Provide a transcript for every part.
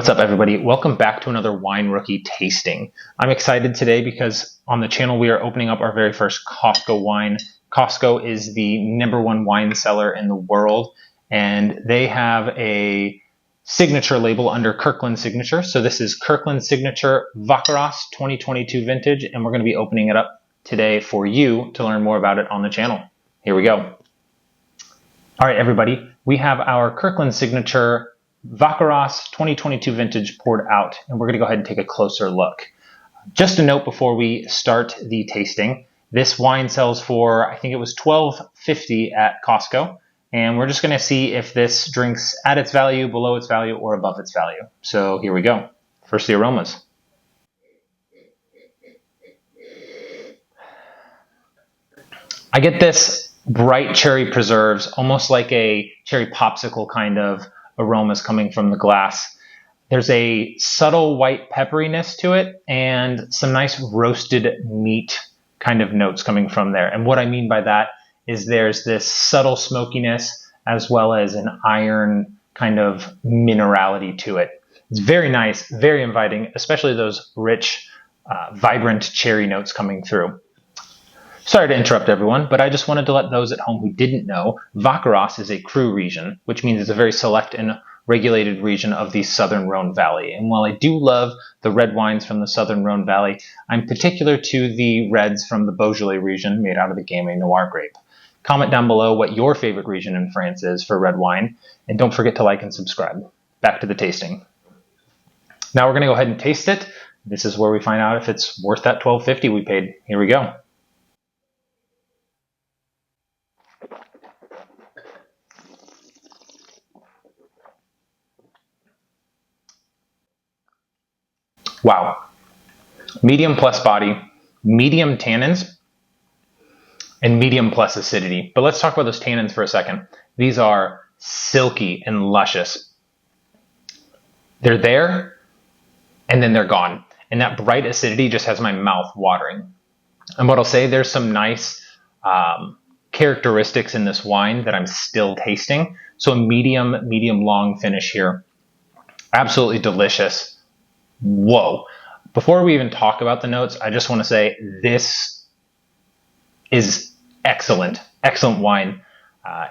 What's up, everybody? Welcome back to another Wine Rookie tasting. I'm excited today because on the channel we are opening up our very first Costco wine. Costco is the #1 wine seller in the world, and they have a signature label under Kirkland Signature. So this is Kirkland Signature Vacqueyras 2022 vintage, and we're going to be opening it up today for you to learn more about it on the channel. Here we go. All right, everybody, we have our Kirkland Signature Vacqueyras 2022 vintage poured out, and we're going to go ahead and take a closer look. Just a note before we start the tasting, this wine sells for, I think it was $12.50 at Costco, and we're just going to see if this drink's at its value, below its value, or above its value. So here we go. First, the aromas. I get this bright cherry preserves, almost like a cherry popsicle kind of aromas coming from the glass. There's a subtle white pepperiness to it and some nice roasted meat kind of notes coming from there. And what I mean by that is there's this subtle smokiness as well as an iron kind of minerality to it. It's very nice, very inviting, especially those rich, vibrant cherry notes coming through. Sorry to interrupt everyone, but I just wanted to let those at home who didn't know, Vacqueyras is a cru region, which means it's a very select and regulated region of the southern Rhone Valley. And while I do love the red wines from the southern Rhone Valley, I'm particular to the reds from the Beaujolais region made out of the Gamay Noir grape. Comment down below what your favorite region in France is for red wine, and don't forget to like and subscribe. Back to the tasting. Now we're going to go ahead and taste it. This is where we find out if it's worth that $12.50 we paid. Here we go. Wow. Medium plus body, medium tannins, and medium plus acidity. But let's talk about those tannins for a second. These are silky and luscious. They're there, and then they're gone. And that bright acidity just has my mouth watering. And what I'll say, there's some nice characteristics in this wine that I'm still tasting. So a medium long finish here. Absolutely delicious. Whoa. Before we even talk about the notes, I just want to say this is excellent wine.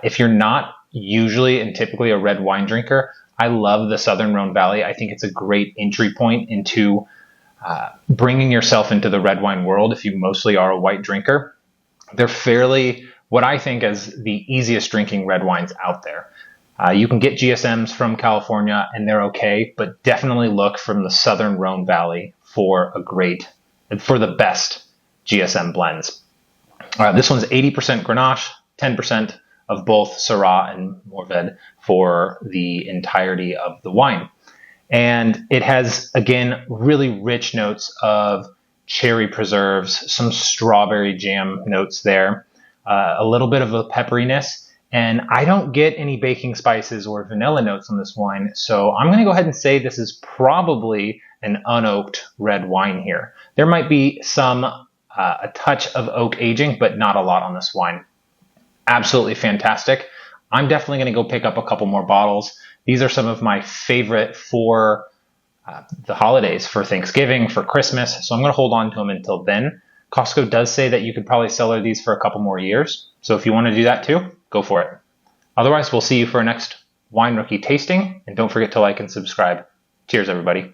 If you're not usually and typically a red wine drinker, I love the southern Rhone Valley. I think it's a great entry point into bringing yourself into the red wine world if you mostly are a white drinker. They're fairly, what I think is the easiest drinking red wines out there. You can get GSMs from California and they're okay, but definitely look from the southern Rhone Valley for the best GSM blends. This one's 80% Grenache, 10% of both Syrah and Mourvèdre for the entirety of the wine. And it has, again, really rich notes of cherry preserves, some strawberry jam notes there, a little bit of a pepperiness. And I don't get any baking spices or vanilla notes on this wine, so I'm going to go ahead and say this is probably an unoaked red wine here. There might be a touch of oak aging, but not a lot on this wine. Absolutely fantastic. I'm definitely going to go pick up a couple more bottles. These are some of my favorite for the holidays, for Thanksgiving, for Christmas, so I'm going to hold on to them until then. Costco does say that you could probably cellar these for a couple more years, so if you want to do that too, go for it. Otherwise, we'll see you for our next Wine Rookie tasting, and don't forget to like and subscribe. Cheers, everybody.